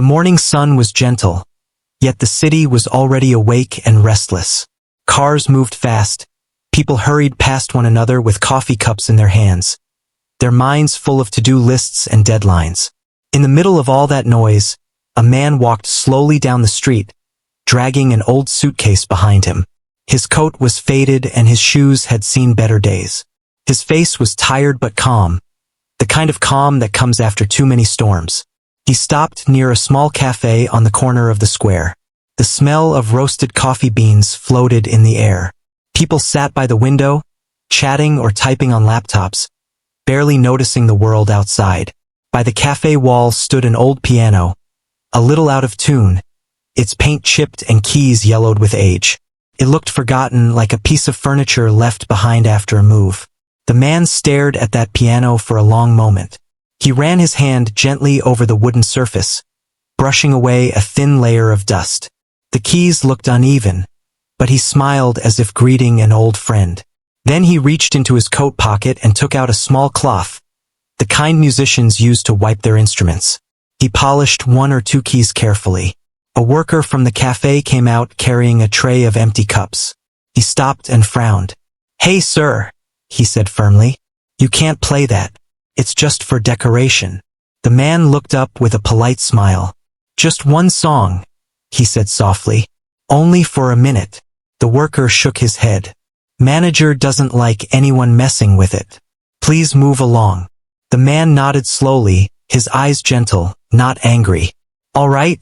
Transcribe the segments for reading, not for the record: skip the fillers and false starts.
The morning sun was gentle, yet the city was already awake and restless. Cars moved fast. People hurried past one another with coffee cups in their hands, their minds full of to-do lists and deadlines. In the middle of all that noise, a man walked slowly down the street, dragging an old suitcase behind him. His coat was faded and his shoes had seen better days. His face was tired but calm, the kind of calm that comes after too many storms. He stopped near a small cafe on the corner of the square. The smell of roasted coffee beans floated in the air. People sat by the window, chatting or typing on laptops, barely noticing the world outside. By the cafe wall stood an old piano, a little out of tune, its paint chipped and keys yellowed with age. It looked forgotten, like a piece of furniture left behind after a move. The man stared at that piano for a long moment. He ran his hand gently over the wooden surface, brushing away a thin layer of dust. The keys looked uneven, but he smiled as if greeting an old friend. Then he reached into his coat pocket and took out a small cloth, the kind musicians use to wipe their instruments. He polished one or two keys carefully. A worker from the cafe came out carrying a tray of empty cups. He stopped and frowned. "Hey, sir," he said firmly. "You can't play that. It's just for decoration." The man looked up with a polite smile. "Just one song," he said softly. "Only for a minute." The worker shook his head. "Manager doesn't like anyone messing with it. Please move along." The man nodded slowly, his eyes gentle, not angry. "All right,"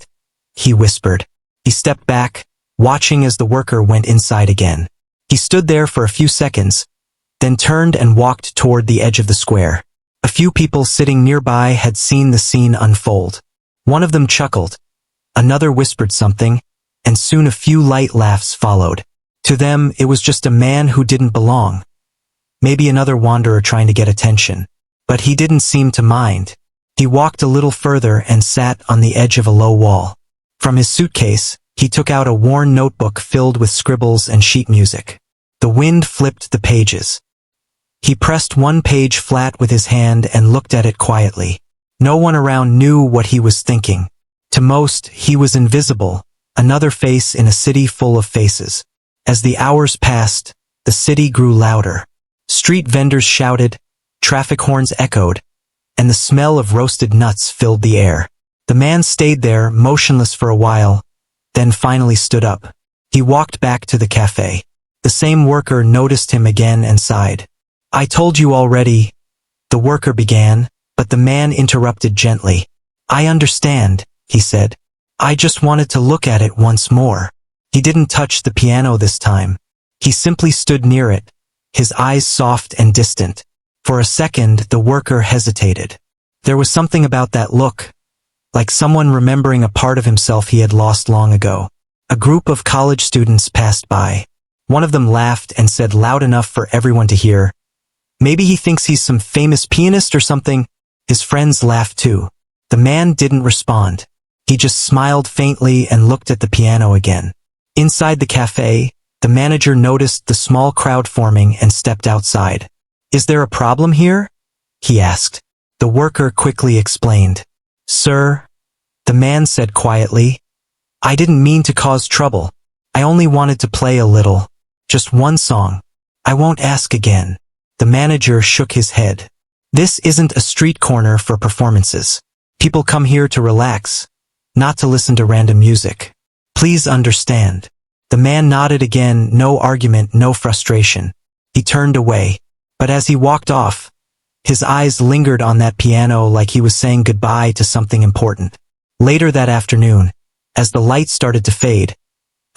he whispered. He stepped back, watching as the worker went inside again. He stood there for a few seconds, then turned and walked toward the edge of the square. A few people sitting nearby had seen the scene unfold. One of them chuckled. Another whispered something, and soon a few light laughs followed. To them, it was just a man who didn't belong. Maybe another wanderer trying to get attention. But he didn't seem to mind. He walked a little further and sat on the edge of a low wall. From his suitcase, he took out a worn notebook filled with scribbles and sheet music. The wind flipped the pages. He pressed one page flat with his hand and looked at it quietly. No one around knew what he was thinking. To most, he was invisible, another face in a city full of faces. As the hours passed, the city grew louder. Street vendors shouted, traffic horns echoed, and the smell of roasted nuts filled the air. The man stayed there, motionless for a while, then finally stood up. He walked back to the cafe. The same worker noticed him again and sighed. "I told you already," the worker began, but the man interrupted gently. "I understand," he said. "I just wanted to look at it once more." He didn't touch the piano this time. He simply stood near it, his eyes soft and distant. For a second, the worker hesitated. There was something about that look, like someone remembering a part of himself he had lost long ago. A group of college students passed by. One of them laughed and said loud enough for everyone to hear, "Maybe he thinks he's some famous pianist or something." His friends laughed too. The man didn't respond. He just smiled faintly and looked at the piano again. Inside the cafe, the manager noticed the small crowd forming and stepped outside. "Is there a problem here?" he asked. The worker quickly explained. "Sir," the man said quietly, "I didn't mean to cause trouble. I only wanted to play a little. Just one song. I won't ask again." The manager shook his head. "This isn't a street corner for performances. People come here to relax, not to listen to random music. Please understand." The man nodded again, no argument, no frustration. He turned away. But as he walked off, his eyes lingered on that piano like he was saying goodbye to something important. Later that afternoon, as the light started to fade,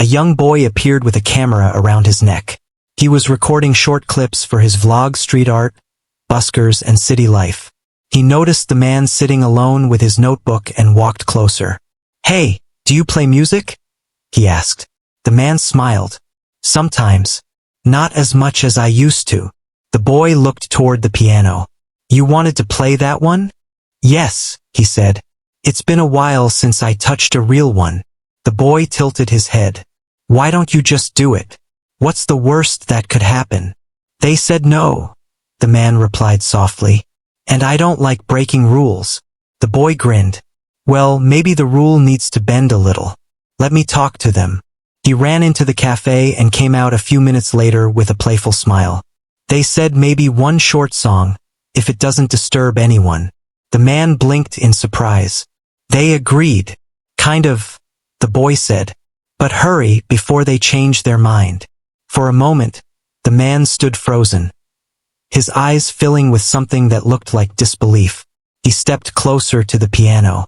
a young boy appeared with a camera around his neck. He was recording short clips for his vlog, street art, buskers, and city life. He noticed the man sitting alone with his notebook and walked closer. "Hey, do you play music?" he asked. The man smiled. "Sometimes. Not as much as I used to." The boy looked toward the piano. "You wanted to play that one?" "Yes," he said. "It's been a while since I touched a real one." The boy tilted his head. "Why don't you just do it? What's the worst that could happen?" "They said no," the man replied softly. "And I don't like breaking rules." The boy grinned. Well, maybe the rule needs to bend a little. Let me talk to them. He ran into the cafe and came out a few minutes later with a playful smile. They said maybe one short song, if it doesn't disturb anyone. The man blinked in surprise. They agreed. Kind of, the boy said. But hurry before they change their mind. For a moment, the man stood frozen, his eyes filling with something that looked like disbelief. He stepped closer to the piano.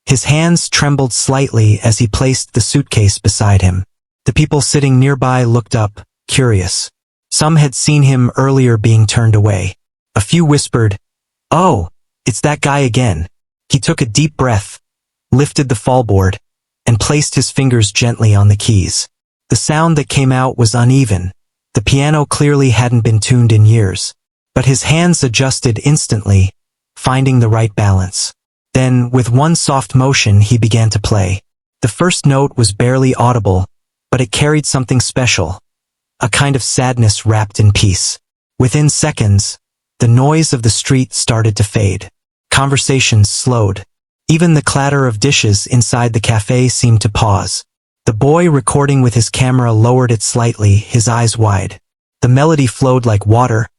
His hands trembled slightly as he placed the suitcase beside him. The people sitting nearby looked up, curious. Some had seen him earlier being turned away. A few whispered, "Oh, it's that guy again." He took a deep breath, lifted the fallboard, and placed his fingers gently on the keys. The sound that came out was uneven. The piano clearly hadn't been tuned in years. But his hands adjusted instantly, finding the right balance. Then, with one soft motion, he began to play. The first note was barely audible, but it carried something special. A kind of sadness wrapped in peace. Within seconds, the noise of the street started to fade. Conversations slowed. Even the clatter of dishes inside the cafe seemed to pause. The boy recording with his camera lowered it slightly, his eyes wide. The melody flowed like water,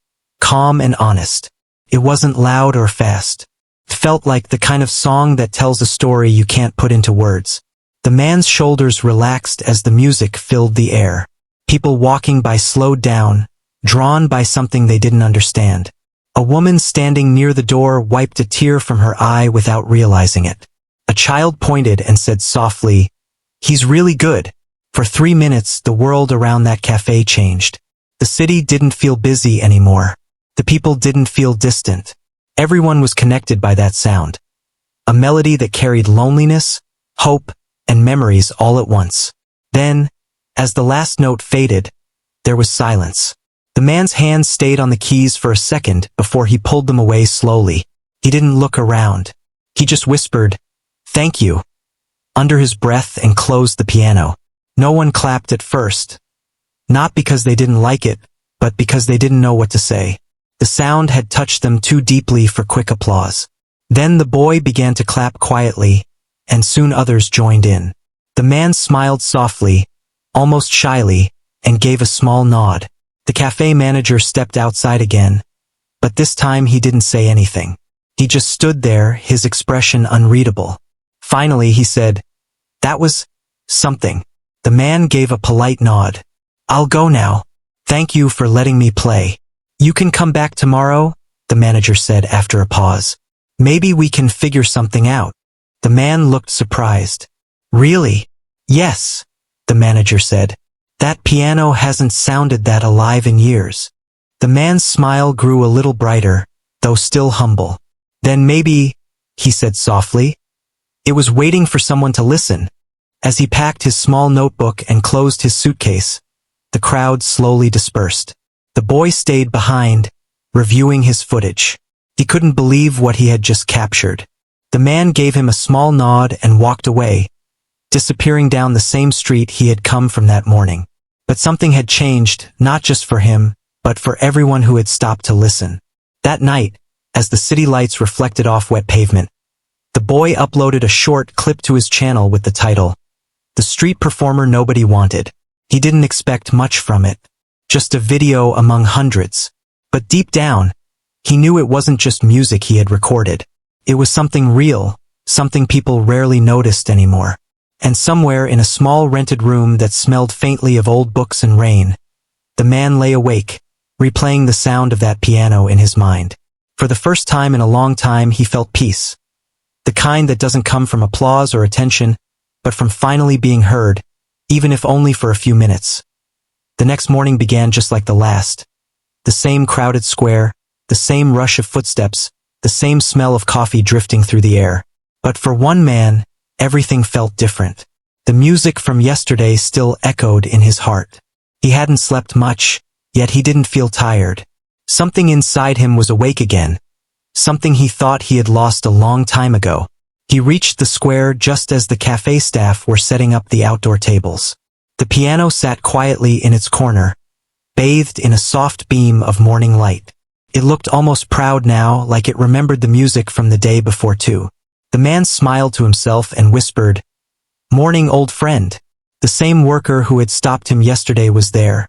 calm and honest. It wasn't loud or fast. It felt like the kind of song that tells a story you can't put into words. The man's shoulders relaxed as the music filled the air. People walking by slowed down, drawn by something they didn't understand. A woman standing near the door wiped a tear from her eye without realizing it. A child pointed and said softly, "He's really good." For 3 minutes, the world around that cafe changed. The city didn't feel busy anymore. The people didn't feel distant. Everyone was connected by that sound. A melody that carried loneliness, hope, and memories all at once. Then, as the last note faded, there was silence. The man's hands stayed on the keys for a second before he pulled them away slowly. He didn't look around. He just whispered, "Thank you," under his breath and closed the piano. No one clapped at first. Not because they didn't like it, but because they didn't know what to say. The sound had touched them too deeply for quick applause. Then the boy began to clap quietly, and soon others joined in. The man smiled softly, almost shyly, and gave a small nod. The cafe manager stepped outside again, but this time he didn't say anything. He just stood there, his expression unreadable. Finally he said, "That was something." The man gave a polite nod. "I'll go now. Thank you for letting me play." "You can come back tomorrow," the manager said after a pause. "Maybe we can figure something out." The man looked surprised. "Really?" "Yes," the manager said. "That piano hasn't sounded that alive in years." The man's smile grew a little brighter, though still humble. "Then maybe," he said softly. It was waiting for someone to listen. As he packed his small notebook and closed his suitcase, the crowd slowly dispersed. The boy stayed behind, reviewing his footage. He couldn't believe what he had just captured. The man gave him a small nod and walked away, disappearing down the same street he had come from that morning. But something had changed, not just for him, but for everyone who had stopped to listen. That night, as the city lights reflected off wet pavement, the boy uploaded a short clip to his channel with the title, "The Street Performer Nobody Wanted." He didn't expect much from it, just a video among hundreds. But deep down, he knew it wasn't just music he had recorded. It was something real, something people rarely noticed anymore. And somewhere in a small rented room that smelled faintly of old books and rain, the man lay awake, replaying the sound of that piano in his mind. For the first time in a long time he felt peace. The kind that doesn't come from applause or attention, but from finally being heard, even if only for a few minutes. The next morning began just like the last. The same crowded square, the same rush of footsteps, the same smell of coffee drifting through the air. But for one man, everything felt different. The music from yesterday still echoed in his heart. He hadn't slept much, yet he didn't feel tired. Something inside him was awake again. Something he thought he had lost a long time ago. He reached the square just as the cafe staff were setting up the outdoor tables. The piano sat quietly in its corner, bathed in a soft beam of morning light. It looked almost proud now, like it remembered the music from the day before too. The man smiled to himself and whispered, "Morning, old friend." The same worker who had stopped him yesterday was there,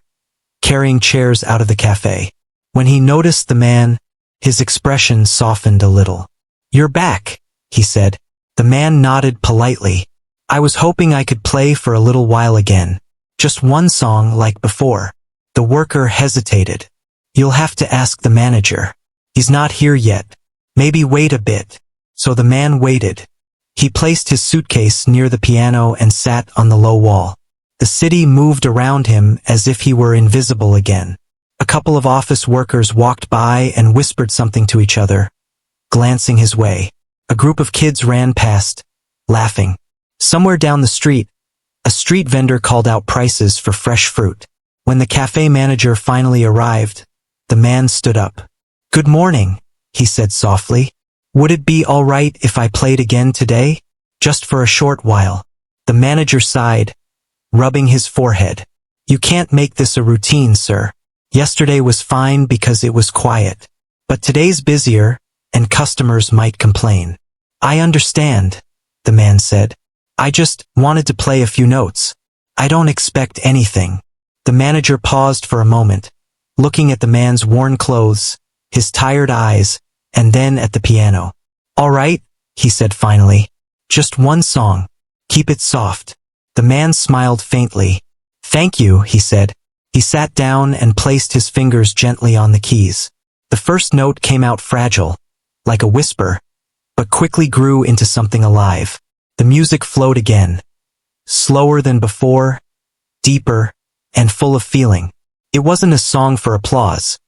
carrying chairs out of the cafe. When he noticed the man, his expression softened a little. "You're back," he said. The man nodded politely. "I was hoping I could play for a little while again. Just one song like before." The worker hesitated. "You'll have to ask the manager. He's not here yet. Maybe wait a bit." So the man waited. He placed his suitcase near the piano and sat on the low wall. The city moved around him as if he were invisible again. A couple of office workers walked by and whispered something to each other, glancing his way. A group of kids ran past, laughing. Somewhere down the street, a street vendor called out prices for fresh fruit. When the cafe manager finally arrived, the man stood up. "Good morning," he said softly. "Would it be all right if I played again today? Just for a short while." The manager sighed, rubbing his forehead. "You can't make this a routine, sir. Yesterday was fine because it was quiet. But today's busier, and customers might complain." "I understand," the man said. "I just wanted to play a few notes. I don't expect anything." The manager paused for a moment, looking at the man's worn clothes, his tired eyes, and then at the piano. "All right," he said finally. "Just one song. Keep it soft." The man smiled faintly. "Thank you," he said. He sat down and placed his fingers gently on the keys. The first note came out fragile, like a whisper, but quickly grew into something alive. The music flowed again, slower than before, deeper, and full of feeling. It wasn't a song for applause.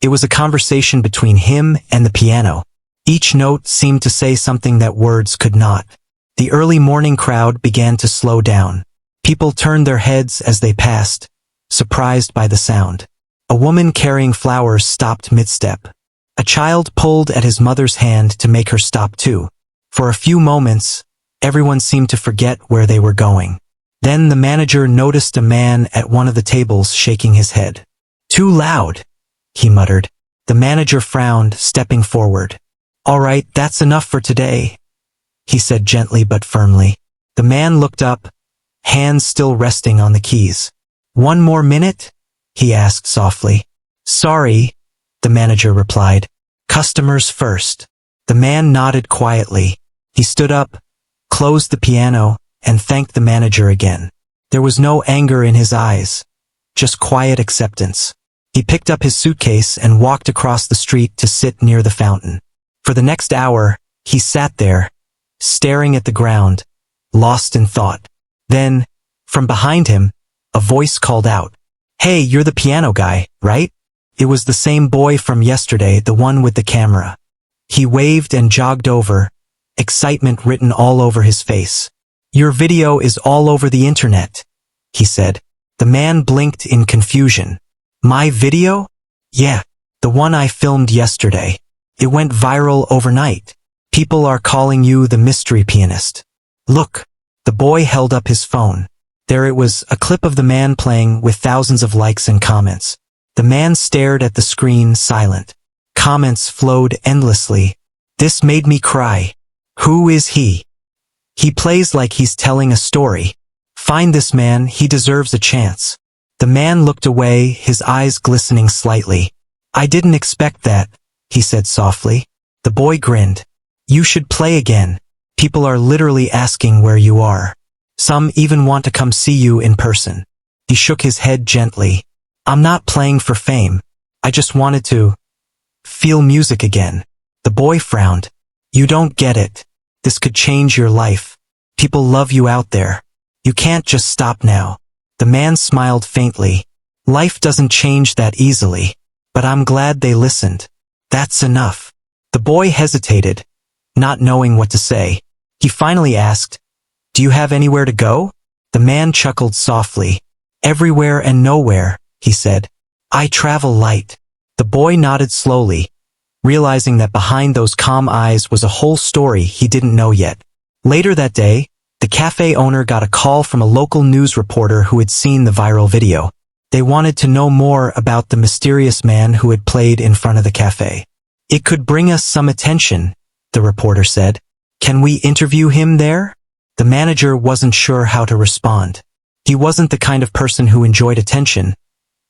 It was a conversation between him and the piano. Each note seemed to say something that words could not. The early morning crowd began to slow down. People turned their heads as they passed, surprised by the sound. A woman carrying flowers stopped mid-step. A child pulled at his mother's hand to make her stop too. For a few moments, everyone seemed to forget where they were going. Then the manager noticed a man at one of the tables shaking his head. "Too loud," he muttered. The manager frowned, stepping forward. "All right, that's enough for today," he said gently but firmly. The man looked up, hands still resting on the keys. "One more minute?" he asked softly. "Sorry," the manager replied. "Customers first." The man nodded quietly. He stood up, closed the piano, and thanked the manager again. There was no anger in his eyes, just quiet acceptance. He picked up his suitcase and walked across the street to sit near the fountain. For the next hour, he sat there, staring at the ground, lost in thought. Then, from behind him, a voice called out, "Hey, you're the piano guy, right?" It was the same boy from yesterday, the one with the camera. He waved and jogged over, excitement written all over his face. "Your video is all over the internet," he said. The man blinked in confusion. "My video?" "Yeah, the one I filmed yesterday. It went viral overnight. People are calling you the mystery pianist." "Look." The boy held up his phone. There it was, a clip of the man playing with thousands of likes and comments. The man stared at the screen, silent. Comments flowed endlessly. "This made me cry. Who is he? He plays like he's telling a story. Find this man, he deserves a chance." The man looked away, his eyes glistening slightly. "I didn't expect that," he said softly. The boy grinned. "You should play again. People are literally asking where you are. Some even want to come see you in person." He shook his head gently. "I'm not playing for fame. I just wanted to feel music again." The boy frowned. "You don't get it. This could change your life. People love you out there. You can't just stop now." The man smiled faintly. "Life doesn't change that easily. But I'm glad they listened. That's enough." The boy hesitated, not knowing what to say. He finally asked, "Do you have anywhere to go?" The man chuckled softly. "Everywhere and nowhere," he said. "I travel light." The boy nodded slowly, realizing that behind those calm eyes was a whole story he didn't know yet. Later that day, the cafe owner got a call from a local news reporter who had seen the viral video. They wanted to know more about the mysterious man who had played in front of the cafe. "It could bring us some attention," the reporter said. "Can we interview him there?" The manager wasn't sure how to respond. He wasn't the kind of person who enjoyed attention,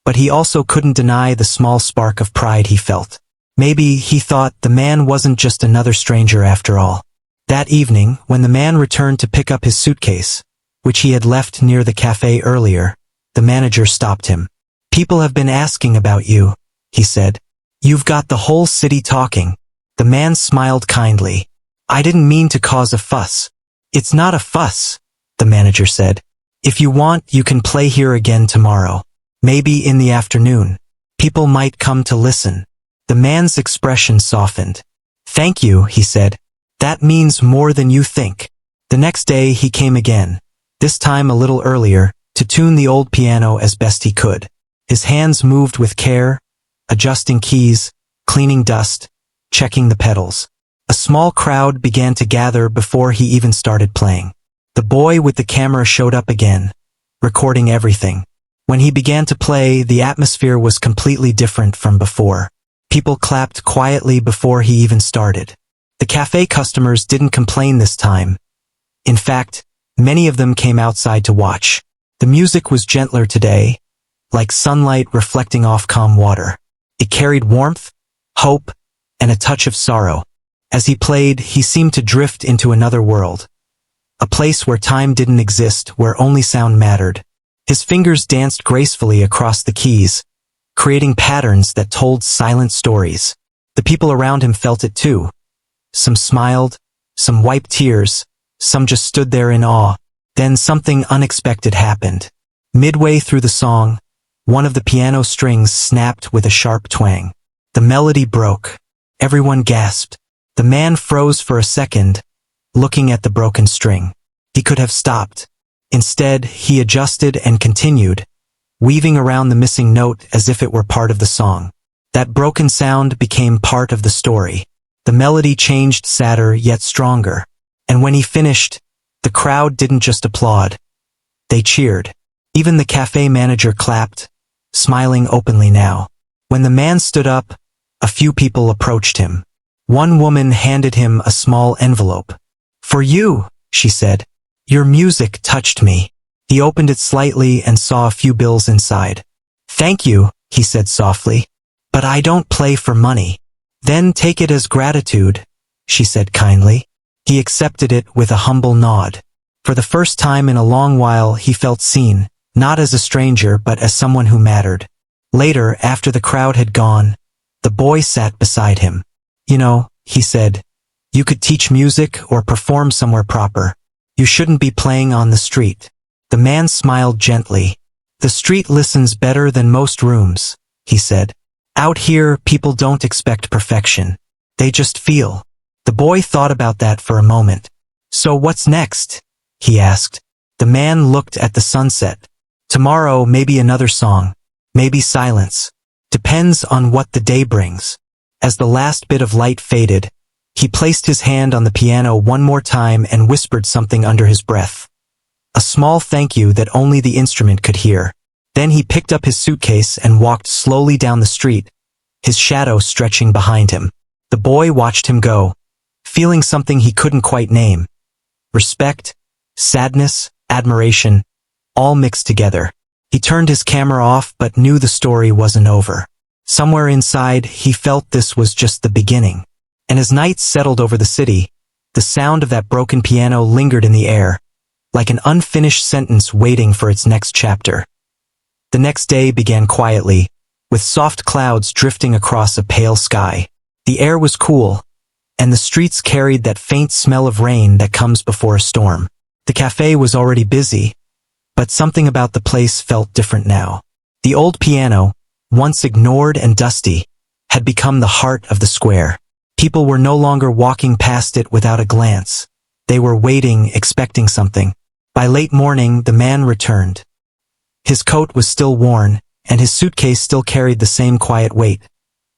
but he also couldn't deny the small spark of pride he felt. Maybe, he thought, the man wasn't just another stranger after all. That evening, when the man returned to pick up his suitcase, which he had left near the cafe earlier, the manager stopped him. "People have been asking about you," he said. "You've got the whole city talking." The man smiled kindly. "I didn't mean to cause a fuss." "It's not a fuss," the manager said. "If you want, you can play here again tomorrow. Maybe in the afternoon. People might come to listen." The man's expression softened. "Thank you," he said. "That means more than you think." The next day he came again, this time a little earlier, to tune the old piano as best he could. His hands moved with care, adjusting keys, cleaning dust, checking the pedals. A small crowd began to gather before he even started playing. The boy with the camera showed up again, recording everything. When he began to play, the atmosphere was completely different from before. People clapped quietly before he even started. The cafe customers didn't complain this time. In fact, many of them came outside to watch. The music was gentler today, like sunlight reflecting off calm water. It carried warmth, hope, and a touch of sorrow. As he played, he seemed to drift into another world. A place where time didn't exist, where only sound mattered. His fingers danced gracefully across the keys, creating patterns that told silent stories. The people around him felt it too. Some smiled, some wiped tears, some just stood there in awe. Then something unexpected happened. Midway through the song, one of the piano strings snapped with a sharp twang. The melody broke. Everyone gasped. The man froze for a second, looking at the broken string. He could have stopped. Instead, he adjusted and continued, weaving around the missing note as if it were part of the song. That broken sound became part of the story. The melody changed, sadder yet stronger. And when he finished, the crowd didn't just applaud. They cheered. Even the cafe manager clapped, smiling openly now. When the man stood up, a few people approached him. One woman handed him a small envelope. "For you," she said. "Your music touched me." He opened it slightly and saw a few bills inside. "Thank you," he said softly. "But I don't play for money." "Then take it as gratitude," she said kindly. He accepted it with a humble nod. For the first time in a long while he felt seen, not as a stranger but as someone who mattered. Later, after the crowd had gone, the boy sat beside him. "You know," he said, "you could teach music or perform somewhere proper. You shouldn't be playing on the street." The man smiled gently. "The street listens better than most rooms," he said. "Out here, people don't expect perfection. They just feel." The boy thought about that for a moment. "So what's next?" he asked. The man looked at the sunset. "Tomorrow, maybe another song. Maybe silence. Depends on what the day brings." As the last bit of light faded, he placed his hand on the piano one more time and whispered something under his breath. A small thank you that only the instrument could hear. Then he picked up his suitcase and walked slowly down the street, his shadow stretching behind him. The boy watched him go, feeling something he couldn't quite name. Respect, sadness, admiration, all mixed together. He turned his camera off but knew the story wasn't over. Somewhere inside, he felt this was just the beginning. And as night settled over the city, the sound of that broken piano lingered in the air, like an unfinished sentence waiting for its next chapter. The next day began quietly, with soft clouds drifting across a pale sky. The air was cool, and the streets carried that faint smell of rain that comes before a storm. The cafe was already busy, but something about the place felt different now. The old piano, once ignored and dusty, had become the heart of the square. People were no longer walking past it without a glance. They were waiting, expecting something. By late morning, the man returned. His coat was still worn, and his suitcase still carried the same quiet weight.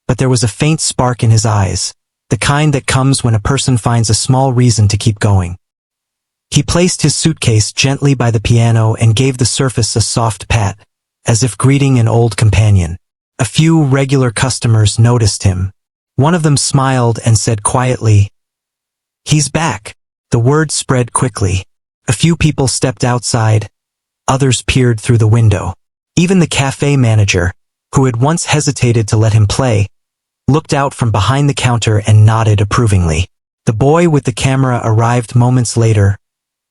But there was a faint spark in his eyes, the kind that comes when a person finds a small reason to keep going. He placed his suitcase gently by the piano and gave the surface a soft pat, as if greeting an old companion. A few regular customers noticed him. One of them smiled and said quietly, "He's back." The word spread quickly. A few people stepped outside, others peered through the window. Even the cafe manager, who had once hesitated to let him play, looked out from behind the counter and nodded approvingly. The boy with the camera arrived moments later,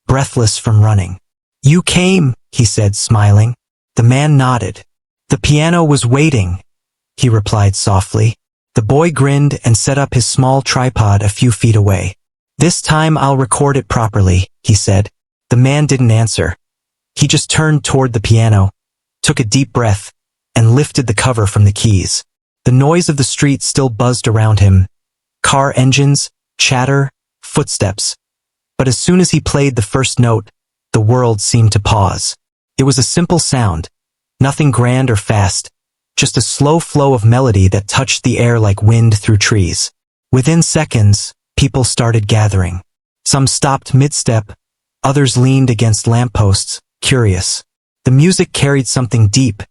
breathless from running. "You came," he said, smiling. The man nodded. "The piano was waiting," he replied softly. The boy grinned and set up his small tripod a few feet away. "This time I'll record it properly," he said. The man didn't answer. He just turned toward the piano, took a deep breath, and lifted the cover from the keys. The noise of the street still buzzed around him. Car engines, chatter, footsteps. But as soon as he played the first note, the world seemed to pause. It was a simple sound, nothing grand or fast, just a slow flow of melody that touched the air like wind through trees. Within seconds, people started gathering. Some stopped mid-step, others leaned against lampposts, curious. The music carried something deep.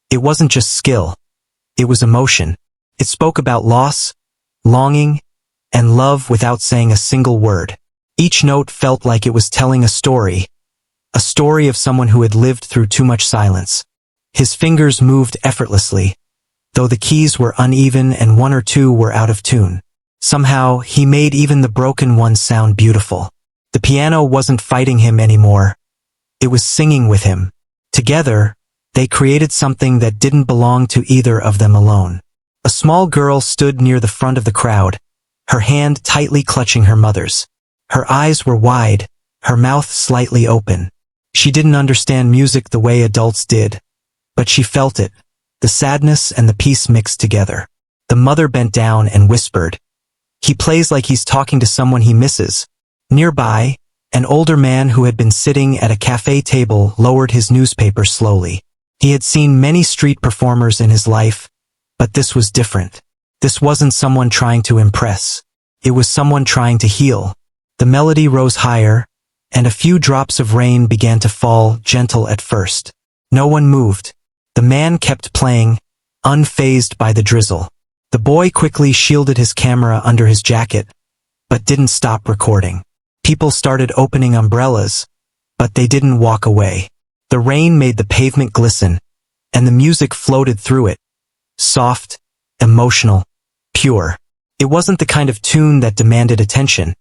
It wasn't just skill. It was emotion. It spoke about loss, longing, and love without saying a single word. Each note felt like it was telling a story of someone who had lived through too much silence. His fingers moved effortlessly, though the keys were uneven and one or two were out of tune. Somehow, he made even the broken ones sound beautiful. The piano wasn't fighting him anymore. It was singing with him. Together, they created something that didn't belong to either of them alone. A small girl stood near the front of the crowd, her hand tightly clutching her mother's. Her eyes were wide, her mouth slightly open. She didn't understand music the way adults did, but she felt it, the sadness and the peace mixed together. The mother bent down and whispered, "He plays like he's talking to someone he misses." Nearby, an older man who had been sitting at a cafe table lowered his newspaper slowly. He had seen many street performers in his life, but this was different. This wasn't someone trying to impress. It was someone trying to heal. The melody rose higher, and a few drops of rain began to fall, gentle at first. No one moved. The man kept playing, unfazed by the drizzle. The boy quickly shielded his camera under his jacket, but didn't stop recording. People started opening umbrellas, but they didn't walk away. The rain made the pavement glisten, and the music floated through it. Soft, emotional, pure. It wasn't the kind of tune that demanded attention.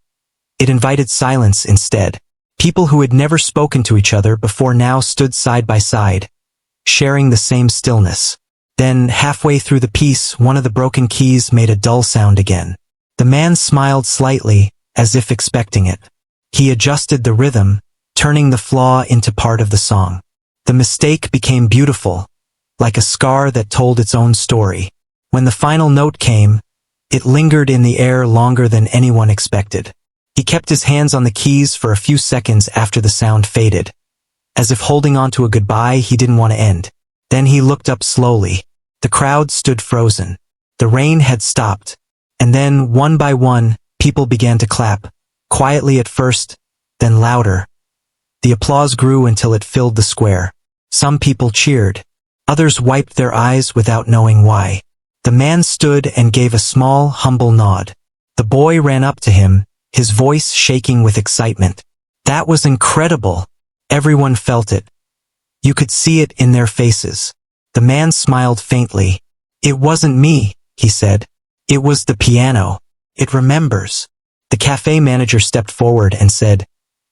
It invited silence instead. People who had never spoken to each other before now stood side by side, sharing the same stillness. Then, halfway through the piece, one of the broken keys made a dull sound again. The man smiled slightly, as if expecting it. He adjusted the rhythm, turning the flaw into part of the song. The mistake became beautiful, like a scar that told its own story. When the final note came, it lingered in the air longer than anyone expected. He kept his hands on the keys for a few seconds after the sound faded, as if holding on to a goodbye he didn't want to end. Then he looked up slowly. The crowd stood frozen. The rain had stopped, and then, one by one, people began to clap, quietly at first, then louder. The applause grew until it filled the square. Some people cheered. Others wiped their eyes without knowing why. The man stood and gave a small, humble nod. The boy ran up to him, his voice shaking with excitement. "That was incredible." Everyone felt it. You could see it in their faces. The man smiled faintly. "It wasn't me," he said. "It was the piano. It remembers." The cafe manager stepped forward and said,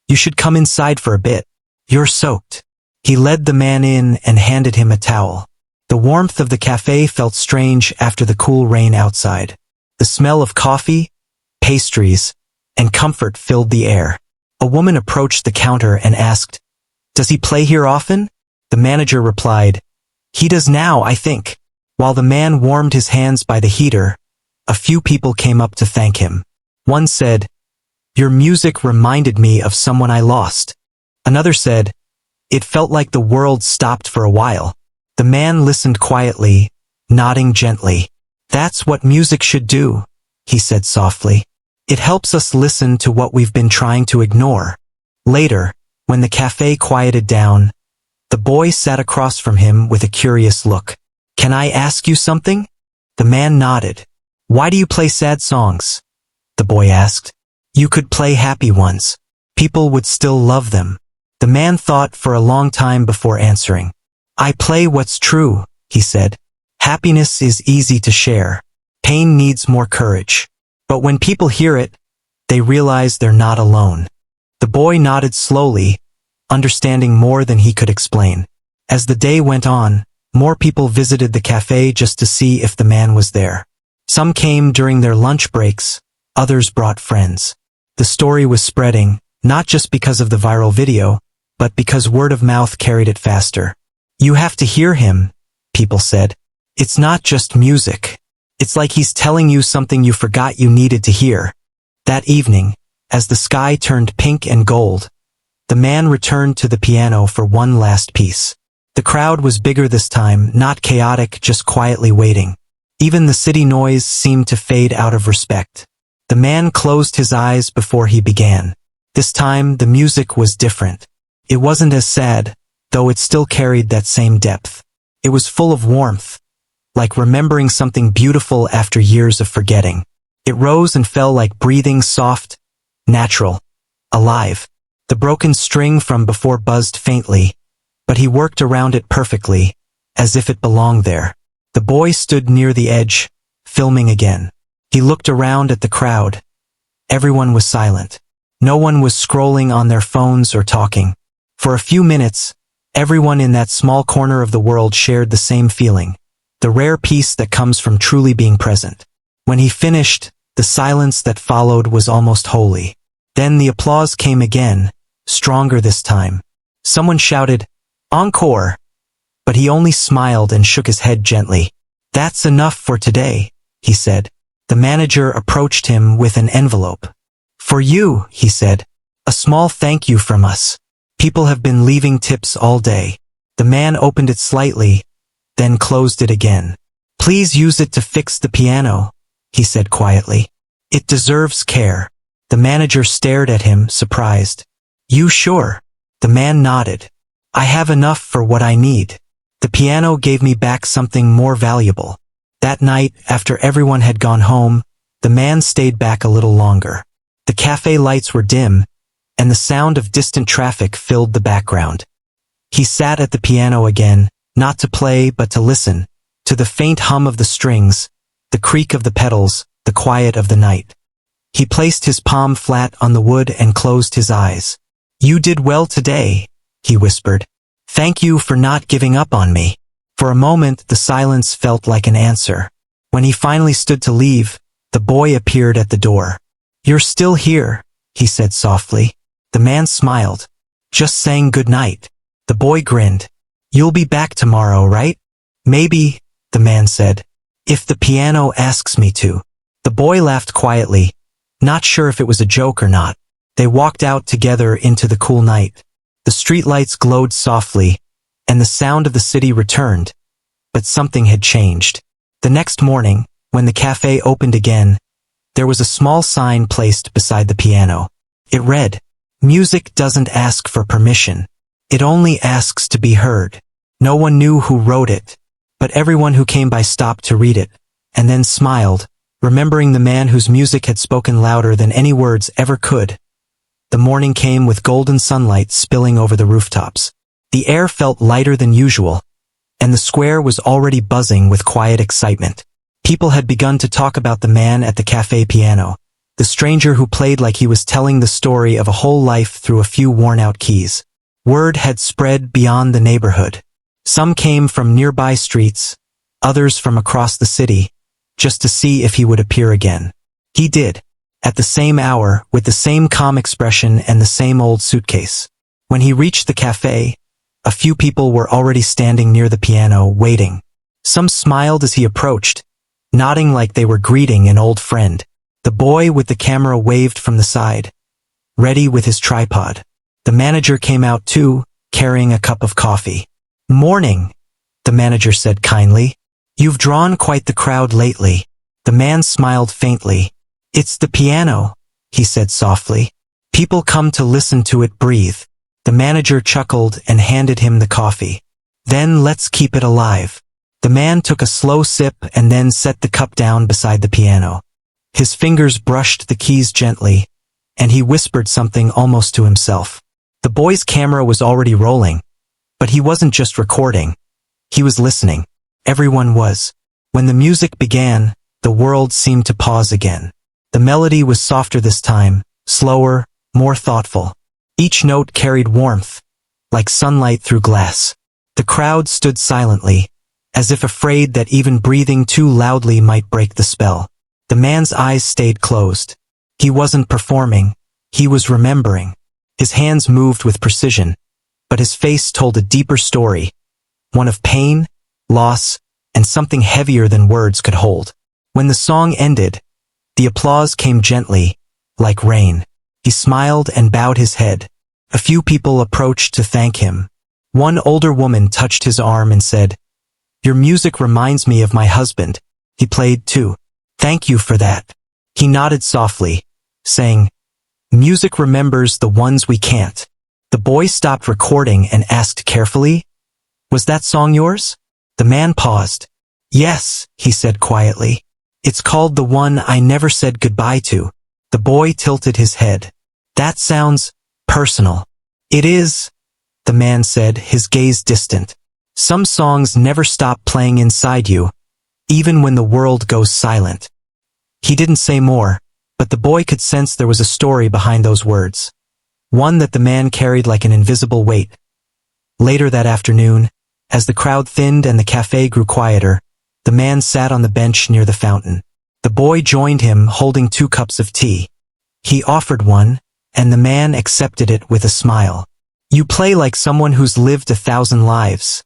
"You should come inside for a bit. You're soaked." He led the man in and handed him a towel. The warmth of the cafe felt strange after the cool rain outside. The smell of coffee, pastries, and comfort filled the air. A woman approached the counter and asked, "Does he play here often?" The manager replied, "He does now, I think." While the man warmed his hands by the heater, a few people came up to thank him. One said, "Your music reminded me of someone I lost." Another said, "It felt like the world stopped for a while." The man listened quietly, nodding gently. "That's what music should do," he said softly. "It helps us listen to what we've been trying to ignore." Later, when the cafe quieted down, the boy sat across from him with a curious look. "Can I ask you something?" The man nodded. "Why do you play sad songs?" the boy asked. "You could play happy ones." people would still love them. The man thought for a long time before answering. I play what's true, he said. Happiness is easy to share. Pain needs more courage. But when people hear it, they realize they're not alone. The boy nodded slowly, understanding more than he could explain. As the day went on, more people visited the cafe just to see if the man was there. Some came during their lunch breaks, others brought friends. The story was spreading, not just because of the viral video, but because word of mouth carried it faster. You have to hear him, people said. It's not just music. It's like he's telling you something you forgot you needed to hear. That evening, as the sky turned pink and gold, the man returned to the piano for one last piece. The crowd was bigger this time, not chaotic, just quietly waiting. Even the city noise seemed to fade out of respect. The man closed his eyes before he began. This time, the music was different. It wasn't as sad, though it still carried that same depth. It was full of warmth, like remembering something beautiful after years of forgetting. It rose and fell like breathing, soft, natural, alive. The broken string from before buzzed faintly, but he worked around it perfectly, as if it belonged there. The boy stood near the edge, filming again. He looked around at the crowd. Everyone was silent. No one was scrolling on their phones or talking. For a few minutes, everyone in that small corner of the world shared the same feeling, the rare peace that comes from truly being present. When he finished, the silence that followed was almost holy. Then the applause came again, stronger this time. Someone shouted, "Encore!" But he only smiled and shook his head gently. "That's enough for today," he said. The manager approached him with an envelope. "For you," he said. "A small thank you from us. People have been leaving tips all day." The man opened it slightly, then closed it again. "Please use it to fix the piano," he said quietly. "It deserves care." The manager stared at him, surprised. "You sure?" The man nodded. "I have enough for what I need." The piano gave me back something more valuable. That night, after everyone had gone home, the man stayed back a little longer. The cafe lights were dim, and the sound of distant traffic filled the background. He sat at the piano again, not to play but to listen, to the faint hum of the strings, the creak of the pedals, the quiet of the night. He placed his palm flat on the wood and closed his eyes. "You did well today," he whispered. "Thank you for not giving up on me." For a moment, the silence felt like an answer. When he finally stood to leave, the boy appeared at the door. "You're still here," he said softly. The man smiled. "Just saying good night." The boy grinned. "You'll be back tomorrow, right?" "Maybe," the man said. "If the piano asks me to." The boy laughed quietly, not sure if it was a joke or not. They walked out together into the cool night. The streetlights glowed softly, and the sound of the city returned, but something had changed. The next morning, when the cafe opened again, there was a small sign placed beside the piano. It read, "Music doesn't ask for permission. It only asks to be heard." No one knew who wrote it, but everyone who came by stopped to read it, and then smiled, remembering the man whose music had spoken louder than any words ever could. The morning came with golden sunlight spilling over the rooftops. The air felt lighter than usual, and the square was already buzzing with quiet excitement. People had begun to talk about the man at the cafe piano, the stranger who played like he was telling the story of a whole life through a few worn-out keys. Word had spread beyond the neighborhood. Some came from nearby streets, others from across the city, just to see if he would appear again. He did, at the same hour, with the same calm expression and the same old suitcase. When he reached the cafe, a few people were already standing near the piano, waiting. Some smiled as he approached, nodding like they were greeting an old friend. The boy with the camera waved from the side, ready with his tripod. The manager came out too, carrying a cup of coffee. "Morning," the manager said kindly. "You've drawn quite the crowd lately." The man smiled faintly. "It's the piano," he said softly. "People come to listen to it breathe." The manager chuckled and handed him the coffee. "Then let's keep it alive." The man took a slow sip and then set the cup down beside the piano. His fingers brushed the keys gently, and he whispered something almost to himself. The boy's camera was already rolling, but he wasn't just recording. He was listening. Everyone was. When the music began, the world seemed to pause again. The melody was softer this time, slower, more thoughtful. Each note carried warmth, like sunlight through glass. The crowd stood silently, as if afraid that even breathing too loudly might break the spell. The man's eyes stayed closed. He wasn't performing, he was remembering. His hands moved with precision, but his face told a deeper story, one of pain, loss, and something heavier than words could hold. When the song ended, the applause came gently, like rain. He smiled and bowed his head. A few people approached to thank him. One older woman touched his arm and said, "Your music reminds me of my husband. He played too. Thank you for that." He nodded softly, saying, "Music remembers the ones we can't." The boy stopped recording and asked carefully, "Was that song yours?" The man paused. "Yes," he said quietly. "It's called The One I Never Said Goodbye To." The boy tilted his head. "That sounds personal." "It is," the man said, his gaze distant. "Some songs never stop playing inside you, even when the world goes silent." He didn't say more, but the boy could sense there was a story behind those words. One that the man carried like an invisible weight. Later that afternoon, as the crowd thinned and the cafe grew quieter, the man sat on the bench near the fountain. The boy joined him, holding 2 cups of tea. He offered one, and the man accepted it with a smile. "You play like someone who's lived 1,000 lives,"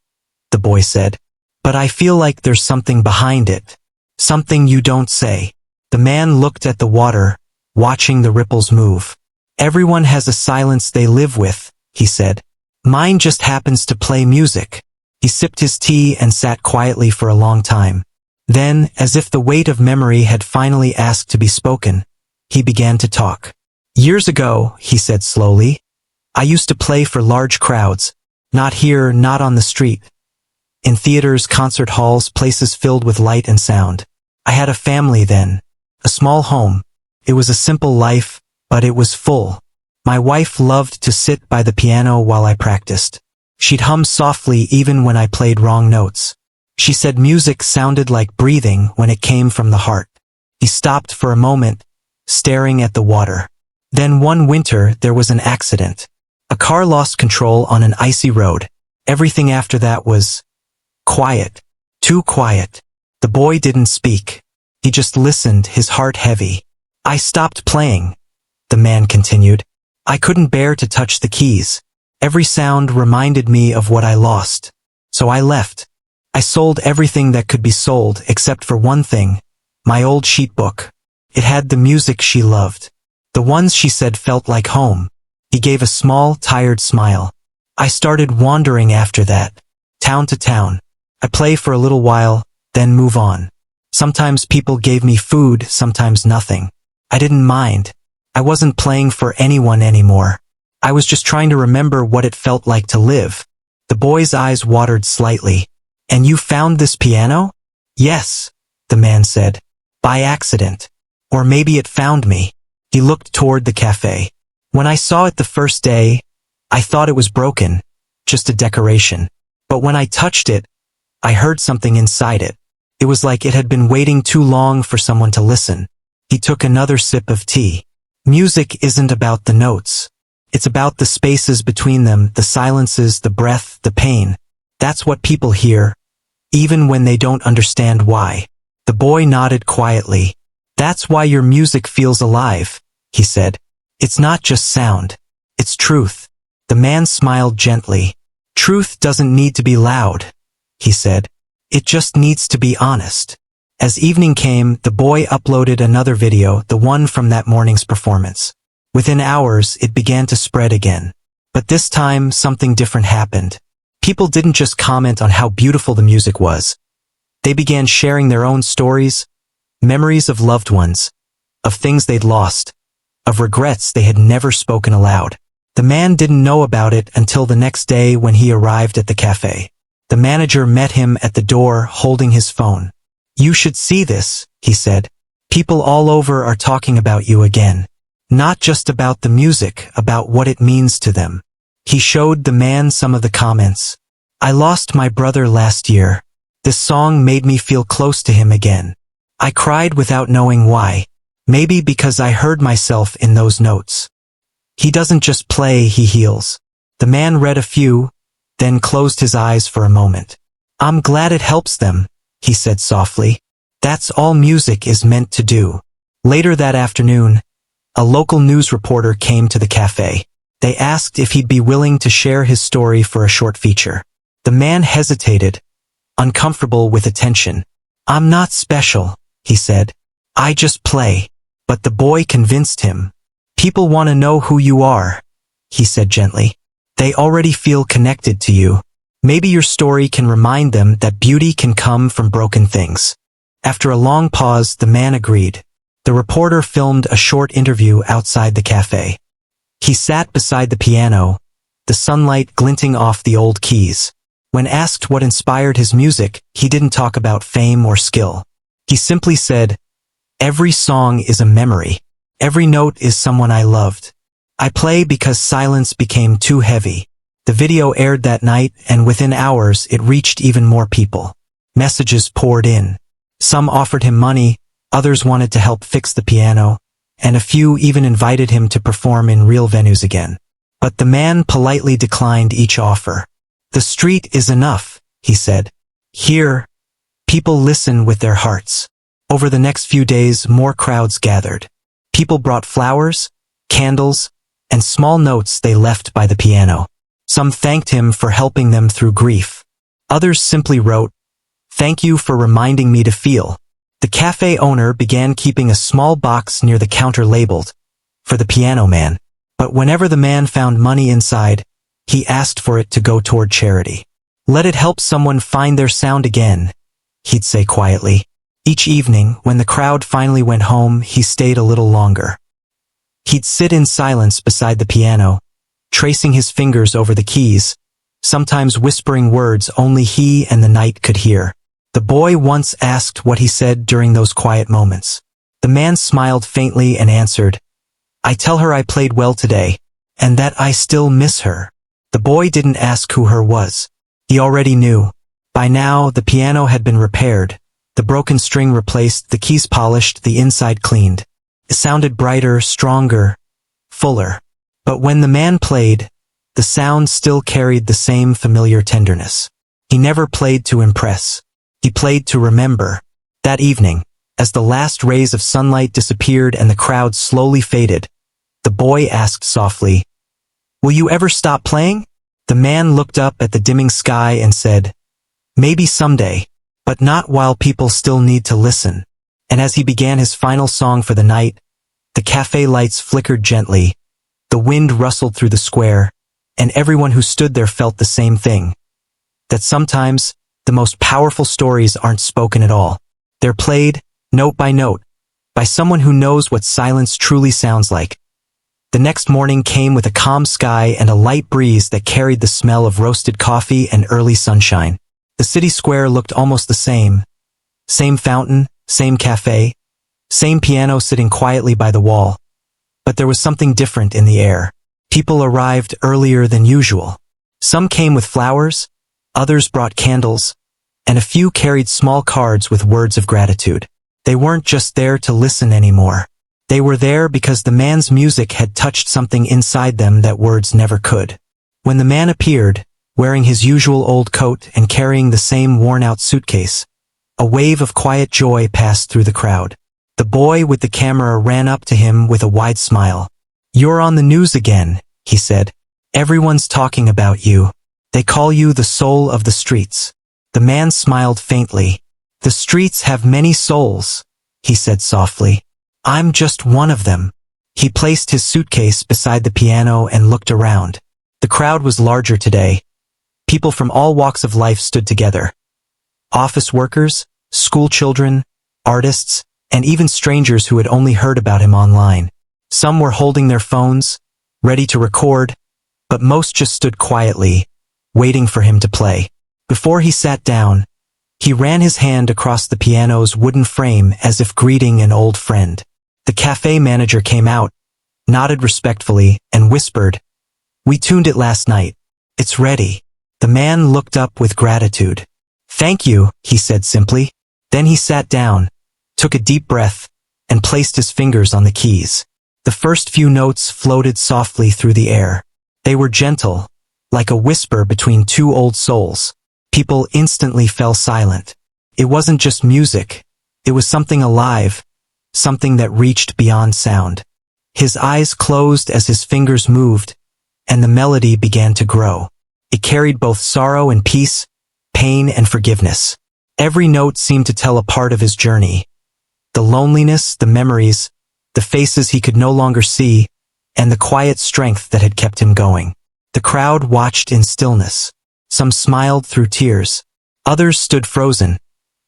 the boy said. "But I feel like there's something behind it. Something you don't say." The man looked at the water, watching the ripples move. "Everyone has a silence they live with," he said. "Mine just happens to play music." He sipped his tea and sat quietly for a long time. Then, as if the weight of memory had finally asked to be spoken, he began to talk. "Years ago," he said slowly, "I used to play for large crowds. Not here, not on the street. In theaters, concert halls, places filled with light and sound. I had a family then. A small home. It was a simple life, but it was full. My wife loved to sit by the piano while I practiced. She'd hum softly even when I played wrong notes. She said music sounded like breathing when it came from the heart." He stopped for a moment, staring at the water. "Then one winter there was an accident. A car lost control on an icy road. Everything after that was quiet. Too quiet." The boy didn't speak. He just listened, his heart heavy. "I stopped playing," the man continued. "I couldn't bear to touch the keys. Every sound reminded me of what I lost. So I left. I sold everything that could be sold except for one thing, my old sheet book. It had the music she loved. The ones she said felt like home." He gave a small, tired smile. "I started wandering after that, town to town. I play for a little while, then move on. Sometimes people gave me food, sometimes nothing. I didn't mind. I wasn't playing for anyone anymore. I was just trying to remember what it felt like to live." The boy's eyes watered slightly. "And you found this piano?" "Yes," the man said. "By accident. Or maybe it found me." He looked toward the cafe. "When I saw it the first day, I thought it was broken, just a decoration. But when I touched it, I heard something inside it. It was like it had been waiting too long for someone to listen." He took another sip of tea. "Music isn't about the notes. It's about the spaces between them, the silences, the breath, the pain. That's what people hear, even when they don't understand why." The boy nodded quietly. "That's why your music feels alive," he said. "It's not just sound. It's truth." The man smiled gently. "Truth doesn't need to be loud," he said. "It just needs to be honest." As evening came, the boy uploaded another video, the one from that morning's performance. Within hours, it began to spread again. But this time, something different happened. People didn't just comment on how beautiful the music was. They began sharing their own stories, memories of loved ones, of things they'd lost, of regrets they had never spoken aloud. The man didn't know about it until the next day when he arrived at the cafe. The manager met him at the door holding his phone. "You should see this," he said. "People all over are talking about you again. Not just about the music, about what it means to them. He showed the man some of the comments. I lost my brother last year. This song made me feel close to him again. I cried without knowing why. Maybe because I heard myself in those notes. He doesn't just play, he heals. The man read a few, then closed his eyes for a moment. I'm glad it helps them, he said softly. That's all music is meant to do. Later that afternoon, a local news reporter came to the cafe. They asked if he'd be willing to share his story for a short feature. The man hesitated, uncomfortable with attention. I'm not special, he said. I just play. But the boy convinced him. People want to know who you are, he said gently. They already feel connected to you. Maybe your story can remind them that beauty can come from broken things. After a long pause, the man agreed. The reporter filmed a short interview outside the cafe. He sat beside the piano, the sunlight glinting off the old keys. When asked what inspired his music, he didn't talk about fame or skill. He simply said, every song is a memory. Every note is someone I loved. I play because silence became too heavy. The video aired that night, and within hours it reached even more people. Messages poured in. Some offered him money, others wanted to help fix the piano, and a few even invited him to perform in real venues again. But the man politely declined each offer. The street is enough, he said. Here, people listen with their hearts. Over the next few days, more crowds gathered. People brought flowers, candles, and small notes they left by the piano. Some thanked him for helping them through grief. Others simply wrote, "Thank you for reminding me to feel." The cafe owner began keeping a small box near the counter labeled, "For the piano man." But whenever the man found money inside, he asked for it to go toward charity. "Let it help someone find their sound again," he'd say quietly. Each evening, when the crowd finally went home, he stayed a little longer. He'd sit in silence beside the piano, tracing his fingers over the keys, sometimes whispering words only he and the night could hear. The boy once asked what he said during those quiet moments. The man smiled faintly and answered, "I tell her I played well today, and that I still miss her." The boy didn't ask who her was. He already knew. By now, the piano had been repaired, the broken string replaced, the keys polished, the inside cleaned. It sounded brighter, stronger, fuller. But when the man played, the sound still carried the same familiar tenderness. He never played to impress. He played to remember. That evening, as the last rays of sunlight disappeared and the crowd slowly faded, the boy asked softly, "Will you ever stop playing?" The man looked up at the dimming sky and said, "Maybe someday, but not while people still need to listen." And as he began his final song for the night, the cafe lights flickered gently, the wind rustled through the square, and everyone who stood there felt the same thing. That sometimes, the most powerful stories aren't spoken at all. They're played, note by note, by someone who knows what silence truly sounds like. The next morning came with a calm sky and a light breeze that carried the smell of roasted coffee and early sunshine. The city square looked almost the same. Same fountain, same cafe, same piano sitting quietly by the wall. But there was something different in the air. People arrived earlier than usual. Some came with flowers, others brought candles, and a few carried small cards with words of gratitude. They weren't just there to listen anymore. They were there because the man's music had touched something inside them that words never could. When the man appeared, wearing his usual old coat and carrying the same worn-out suitcase, a wave of quiet joy passed through the crowd. The boy with the camera ran up to him with a wide smile. "You're on the news again," he said. "Everyone's talking about you. They call you the soul of the streets." The man smiled faintly. "The streets have many souls," he said softly. "I'm just one of them." He placed his suitcase beside the piano and looked around. The crowd was larger today. People from all walks of life stood together. Office workers, school children, artists, and even strangers who had only heard about him online. Some were holding their phones, ready to record, but most just stood quietly, waiting for him to play. Before he sat down, he ran his hand across the piano's wooden frame as if greeting an old friend. The cafe manager came out, nodded respectfully, and whispered, "We tuned it last night. It's ready." The man looked up with gratitude. "Thank you," he said simply. Then he sat down, took a deep breath, and placed his fingers on the keys. The first few notes floated softly through the air. They were gentle, like a whisper between two old souls. People instantly fell silent. It wasn't just music. It was something alive, something that reached beyond sound. His eyes closed as his fingers moved, and the melody began to grow. It carried both sorrow and peace, pain and forgiveness. Every note seemed to tell a part of his journey. The loneliness, the memories, the faces he could no longer see, and the quiet strength that had kept him going. The crowd watched in stillness. Some smiled through tears. Others stood frozen,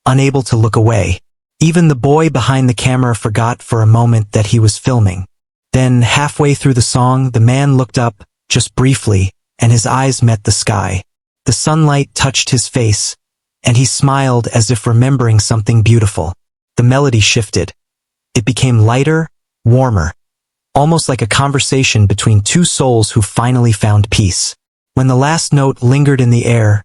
unable to look away. Even the boy behind the camera forgot for a moment that he was filming. Then, halfway through the song, the man looked up, just briefly, and his eyes met the sky. The sunlight touched his face, and he smiled as if remembering something beautiful. The melody shifted. It became lighter, warmer, almost like a conversation between two souls who finally found peace. When the last note lingered in the air,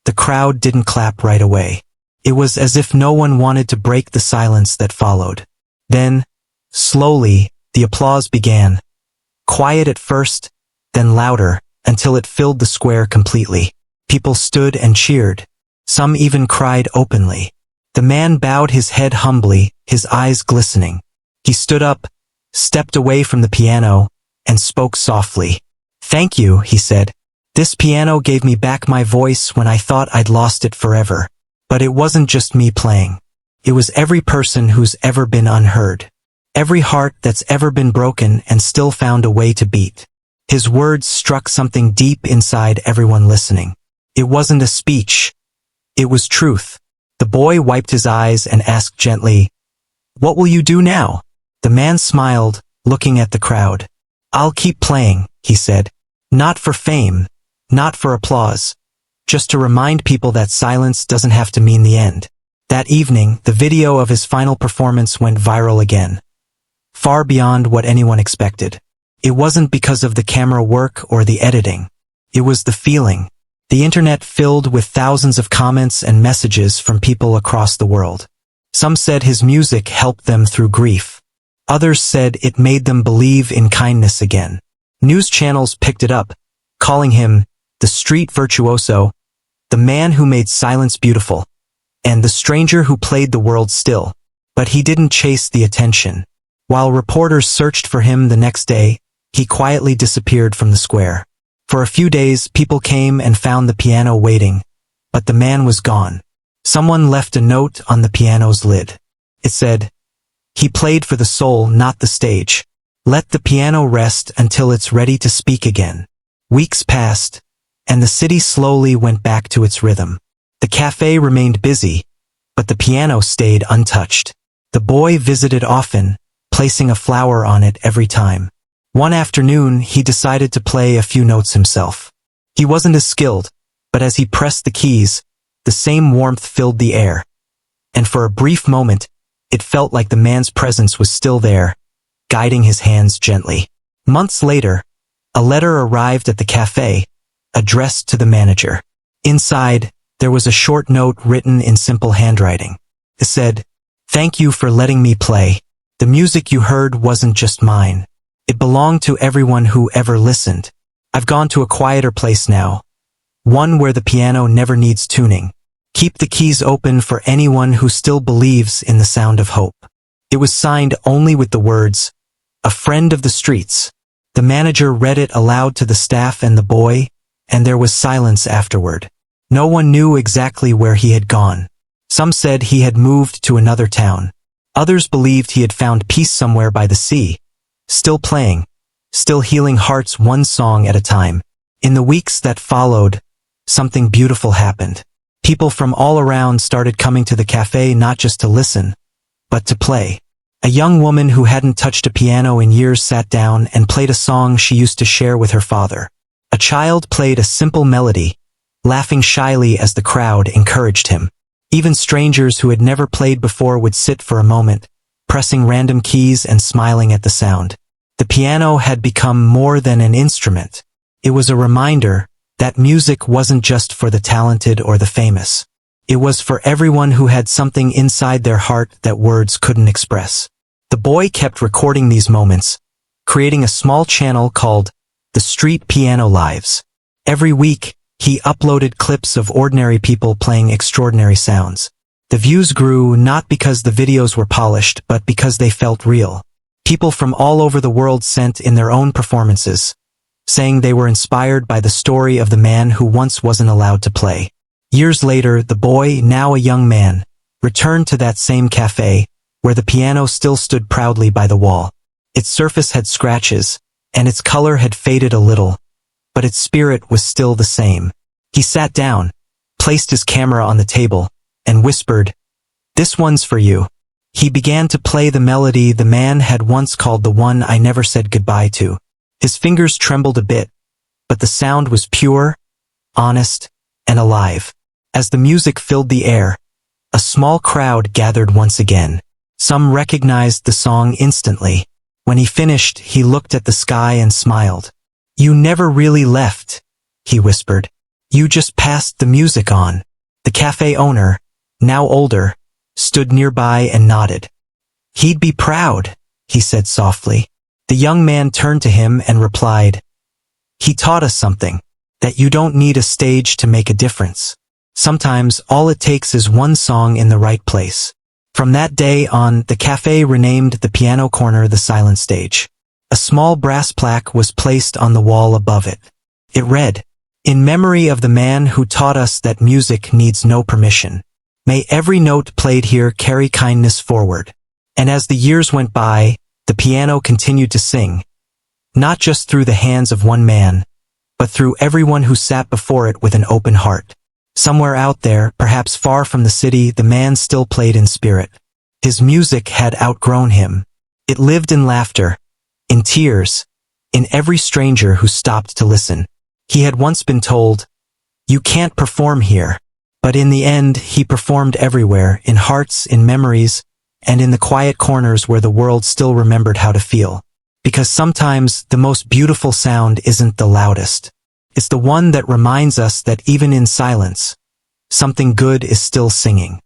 the crowd didn't clap right away. It was as if no one wanted to break the silence that followed. Then, slowly, the applause began. Quiet at first, then louder, until it filled the square completely. People stood and cheered. Some even cried openly. The man bowed his head humbly, his eyes glistening. He stood up, stepped away from the piano, and spoke softly. "Thank you," he said. "This piano gave me back my voice when I thought I'd lost it forever. But it wasn't just me playing. It was every person who's ever been unheard. Every heart that's ever been broken and still found a way to beat." His words struck something deep inside everyone listening. It wasn't a speech. It was truth. The boy wiped his eyes and asked gently, "What will you do now?" The man smiled, looking at the crowd. "I'll keep playing," he said. "Not for fame, not for applause. Just to remind people that silence doesn't have to mean the end." That evening, the video of his final performance went viral again. Far beyond what anyone expected. It wasn't because of the camera work or the editing. It was the feeling. The internet filled with thousands of comments and messages from people across the world. Some said his music helped them through grief. Others said it made them believe in kindness again. News channels picked it up, calling him the street virtuoso, the man who made silence beautiful, and the stranger who played the world still. But he didn't chase the attention. While reporters searched for him the next day, he quietly disappeared from the square. For a few days, people came and found the piano waiting, but the man was gone. Someone left a note on the piano's lid. It said, "He played for the soul, not the stage. Let the piano rest until it's ready to speak again." Weeks passed, and the city slowly went back to its rhythm. The cafe remained busy, but the piano stayed untouched. The boy visited often, placing a flower on it every time. One afternoon, he decided to play a few notes himself. He wasn't as skilled, but as he pressed the keys, the same warmth filled the air. And for a brief moment, it felt like the man's presence was still there, guiding his hands gently. Months later, a letter arrived at the cafe, addressed to the manager. Inside, there was a short note written in simple handwriting. It said, "Thank you for letting me play. The music you heard wasn't just mine. It belonged to everyone who ever listened. I've gone to a quieter place now, one where the piano never needs tuning. Keep the keys open for anyone who still believes in the sound of hope." It was signed only with the words, "A friend of the streets." The manager read it aloud to the staff and the boy, and there was silence afterward. No one knew exactly where he had gone. Some said he had moved to another town. Others believed he had found peace somewhere by the sea, still playing, still healing hearts one song at a time. In the weeks that followed, something beautiful happened. People from all around started coming to the cafe not just to listen, but to play. A young woman who hadn't touched a piano in years sat down and played a song she used to share with her father. A child played a simple melody, laughing shyly as the crowd encouraged him. Even strangers who had never played before would sit for a moment, pressing random keys and smiling at the sound. The piano had become more than an instrument. It was a reminder that music wasn't just for the talented or the famous. It was for everyone who had something inside their heart that words couldn't express. The boy kept recording these moments, creating a small channel called The Street Piano Lives. Every week, he uploaded clips of ordinary people playing extraordinary sounds. The views grew not because the videos were polished, but because they felt real. People from all over the world sent in their own performances, saying they were inspired by the story of the man who once wasn't allowed to play. Years later, the boy, now a young man, returned to that same cafe, where the piano still stood proudly by the wall. Its surface had scratches, and its color had faded a little, but its spirit was still the same. He sat down, placed his camera on the table, and whispered, "This one's for you." He began to play the melody the man had once called the one I never said goodbye to. His fingers trembled a bit, but the sound was pure, honest, and alive. As the music filled the air, a small crowd gathered once again. Some recognized the song instantly. When he finished, he looked at the sky and smiled. "You never really left," he whispered. "You just passed the music on." The cafe owner, now older, stood nearby and nodded. "He'd be proud," he said softly. The young man turned to him and replied, "He taught us something, that you don't need a stage to make a difference. Sometimes all it takes is one song in the right place." From that day on, the cafe renamed the piano corner the silent stage. A small brass plaque was placed on the wall above it. It read, "In memory of the man who taught us that music needs no permission. May every note played here carry kindness forward." And as the years went by, the piano continued to sing, not just through the hands of one man, but through everyone who sat before it with an open heart. Somewhere out there, perhaps far from the city, the man still played in spirit. His music had outgrown him. It lived in laughter, in tears, in every stranger who stopped to listen. He had once been told, "You can't perform here." But in the end, he performed everywhere, in hearts, in memories, and in the quiet corners where the world still remembered how to feel. Because sometimes the most beautiful sound isn't the loudest. It's the one that reminds us that even in silence, something good is still singing.